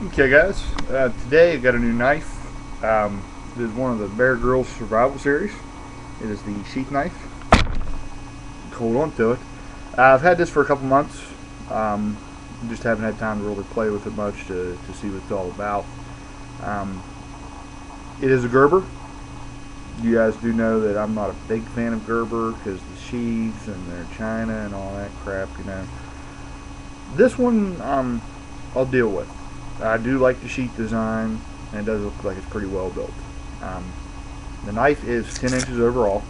Okay, guys. Today I got a new knife. This is one of the Bear Grylls Survival Series. It is the sheath knife. Hold on to it. I've had this for a couple months. Just haven't had time to really play with it much to see what it's all about. Um, it is a Gerber. You guys do know that I'm not a big fan of Gerber because the sheaths and their China and all that crap, you know. This one I'll deal with. I do like the sheath design, and it does look like it's pretty well built. The knife is 10 inches overall.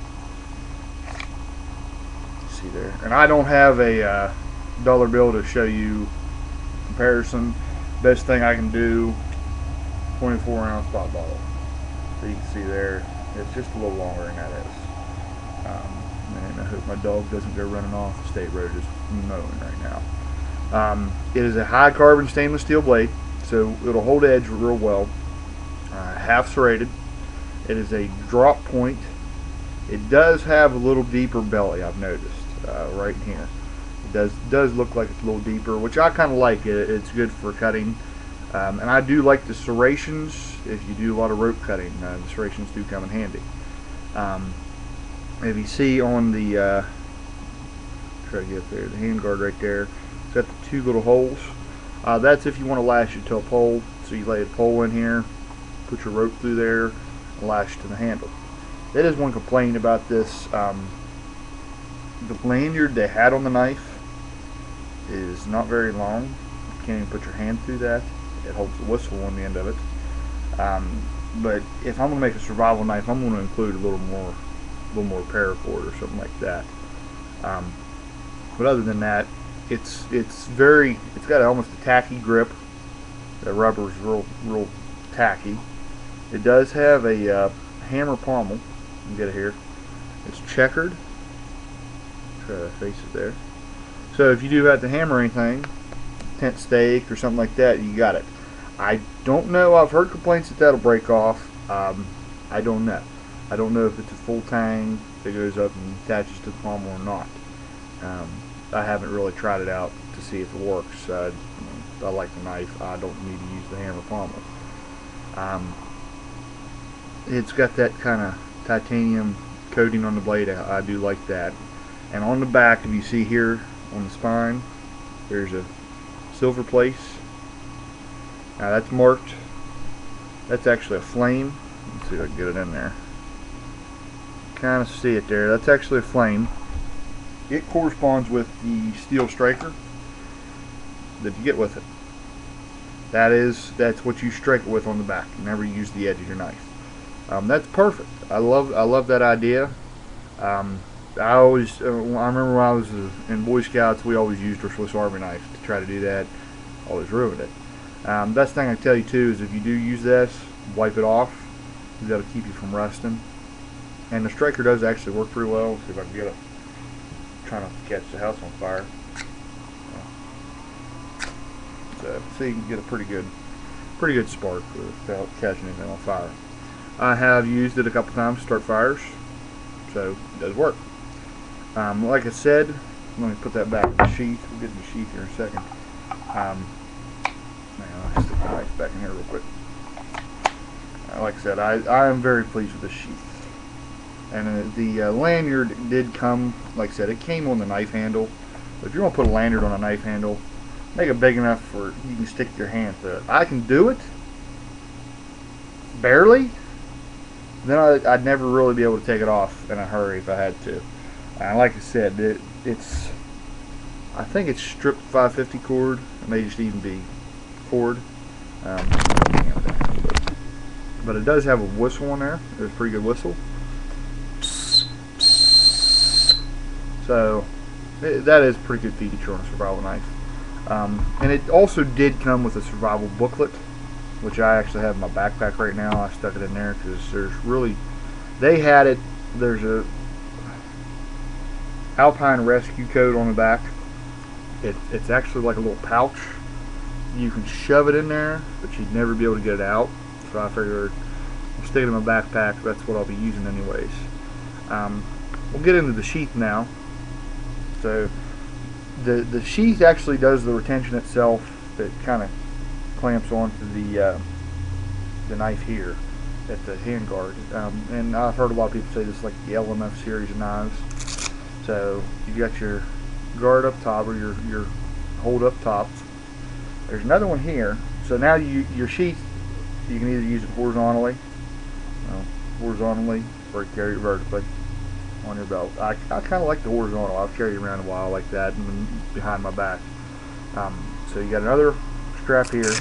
See there, and I don't have a dollar bill to show you comparison. Best thing I can do, 24-ounce pop bottle. So you can see there, it's just a little longer than that is. And I hope my dog doesn't go running off the state road just mowing right now. It is a high carbon stainless steel blade, so it'll hold edge real well. Half serrated. It is a drop point. It does have a little deeper belly, I've noticed, right here. It does look like it's a little deeper, which I kind of like. It's good for cutting. And I do like the serrations. If you do a lot of rope cutting, the serrations do come in handy. If you see on the, try to get up there, the hand guard right there, it's got the two little holes. That's if you want to lash it to a pole. So you lay a pole in here, put your rope through there, and lash it to the handle. That is one complaint about this. The lanyard they had on the knife is not very long. You can't even put your hand through that. It holds the whistle on the end of it. But if I'm going to make a survival knife, I'm going to include a little more paracord or something like that. But other than that, it's got almost a tacky grip. The rubber is real tacky. It does have a hammer pommel. You can get it here. It's checkered. Try to face it there. So if you do have to hammer anything, tent stake or something like that, you got it. I don't know. I've heard complaints that that'll break off. I don't know. I don't know if it's a full tang that goes up and attaches to the pommel or not. I haven't really tried it out to see if it works. I like the knife. I don't need to use the hammer pommel. It's got that kind of titanium coating on the blade. I do like that. And on the back, if you see here on the spine, there's a silver place. Now that's marked. That's actually a flame. Let's see if I can get it in there. Kind of see it there. That's actually a flame. It corresponds with the steel striker that you get with it. That's what you strike it with on the back. You never use the edge of your knife. That's perfect. I love that idea. I remember when I was in Boy Scouts, we always used our Swiss Army knife to try to do that. Always ruined it. Best thing I can tell you too is if you do use this, wipe it off. That'll keep you from rusting. And the striker does actually work pretty well. Let's see if I can get it. Trying to catch the house on fire. So you can get a pretty good spark without catching anything on fire. I have used it a couple times to start fires, so it does work. Like I said, let me put that back in the sheath. We'll get in the sheath here in a second. I'll stick the knife back in here real quick. Like I said, I am very pleased with this sheath. And the lanyard did come, like I said, it came on the knife handle. But if you want to put a lanyard on a knife handle, make it big enough for you can stick your hand through it. I can do it, barely. Then I'd never really be able to take it off in a hurry if I had to. And like I said, I think it's stripped 550 cord. It may just even be cord. But it does have a whistle on there. There's a pretty good whistle. So that is a pretty good feature on a survival knife. And it also did come with a survival booklet, which I actually have in my backpack right now. I stuck it in there because they had it. There's a Alpine Rescue code on the back. It's actually like a little pouch. You can shove it in there, but you'd never be able to get it out. So I figured I'll stick it in my backpack. That's what I'll be using anyways. We'll get into the sheath now. So the sheath actually does the retention itself. It kind of clamps onto the knife here at the handguard. And I've heard a lot of people say this is like the LMF series of knives. So you've got your guard up top, or your hold up top. There's another one here. So now your sheath, you can either use it horizontally, or carry it vertically on your belt. I kind of like the horizontal. I've carried it around a while like that, and behind my back. So you got another strap here.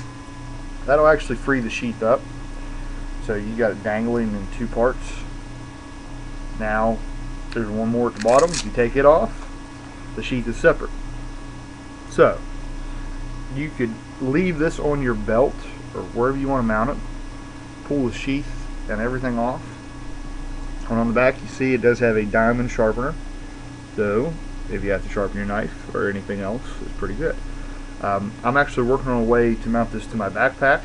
That'll actually free the sheath up. So you got it dangling in two parts. Now there's one more at the bottom. If you take it off, the sheath is separate. So you could leave this on your belt or wherever you want to mount it. Pull the sheath and everything off. And on the back, you see it does have a diamond sharpener. So if you have to sharpen your knife or anything else, it's pretty good. I'm actually working on a way to mount this to my backpack.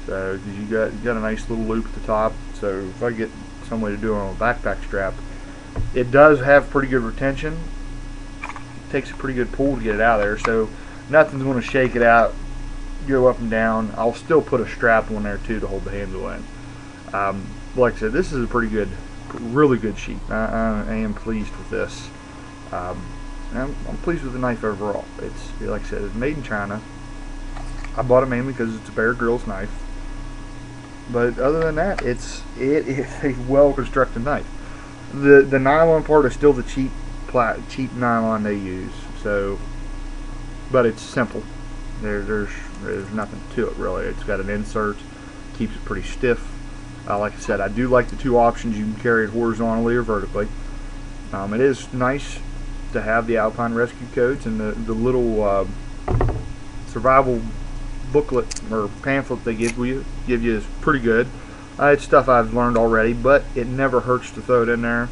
So you got a nice little loop at the top. So if I get some way to do it on a backpack strap, it does have pretty good retention. It takes a pretty good pull to get it out of there. So nothing's going to shake it out, go up and down. I'll still put a strap on there too to hold the handle in. Like I said, this is a pretty good, really good sheet. I am pleased with this. I'm pleased with the knife overall. It's, like I said, it's made in China. I bought it mainly because it's a Bear Grylls knife. But other than that, it is a well constructed knife. The nylon part is still the cheap nylon they use. So, but it's simple. There's nothing to it really. It's got an insert, keeps it pretty stiff. Like I said, I do like the two options. You can carry it horizontally or vertically. It is nice to have the Alpine Rescue codes, and the little survival booklet or pamphlet they give you is pretty good. It's stuff I've learned already, but it never hurts to throw it in there.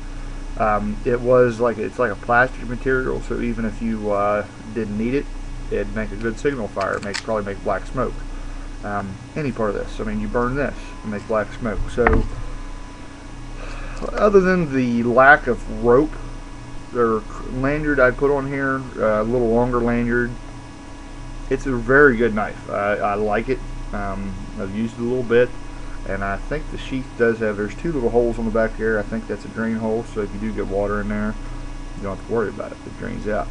It's like a plastic material, so even if you didn't need it, it'd make a good signal fire. Probably make black smoke. Any part of this, I mean, you burn this and make black smoke. So other than the lack of rope or lanyard I put on here, a little longer lanyard, it's a very good knife. I like it. I've used it a little bit, and I think the sheath does have, there's two little holes on the back here. I think that's a drain hole, so if you do get water in there, you don't have to worry about it. It drains out.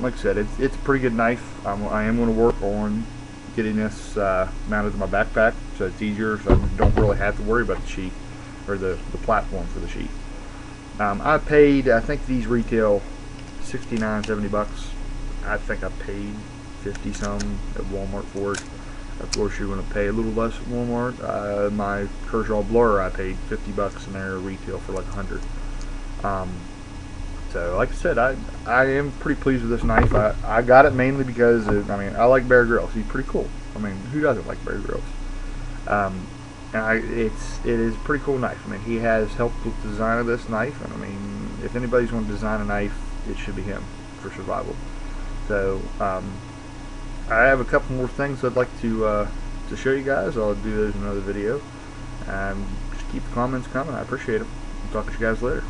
Like I said, it's a pretty good knife. I am going to work on getting this mounted to my backpack so it's easier, so I don't really have to worry about the sheath or the platform for the sheath. I paid, I think these retail $69-70. I think I paid 50 some at Walmart for it. Of course, you're going to pay a little less at Walmart. My Kershaw blower, I paid $50 in there retail for like 100. So like I said, I am pretty pleased with this knife. I got it mainly because I like Bear Grylls. He's pretty cool. I mean, who doesn't like Bear Grylls? And it is a pretty cool knife. I mean, he has helped with the design of this knife, and I mean, if anybody's going to design a knife, it should be him for survival. So I have a couple more things I'd like to show you guys. I'll do those in another video. Just keep the comments coming. I appreciate them. I'll talk to you guys later.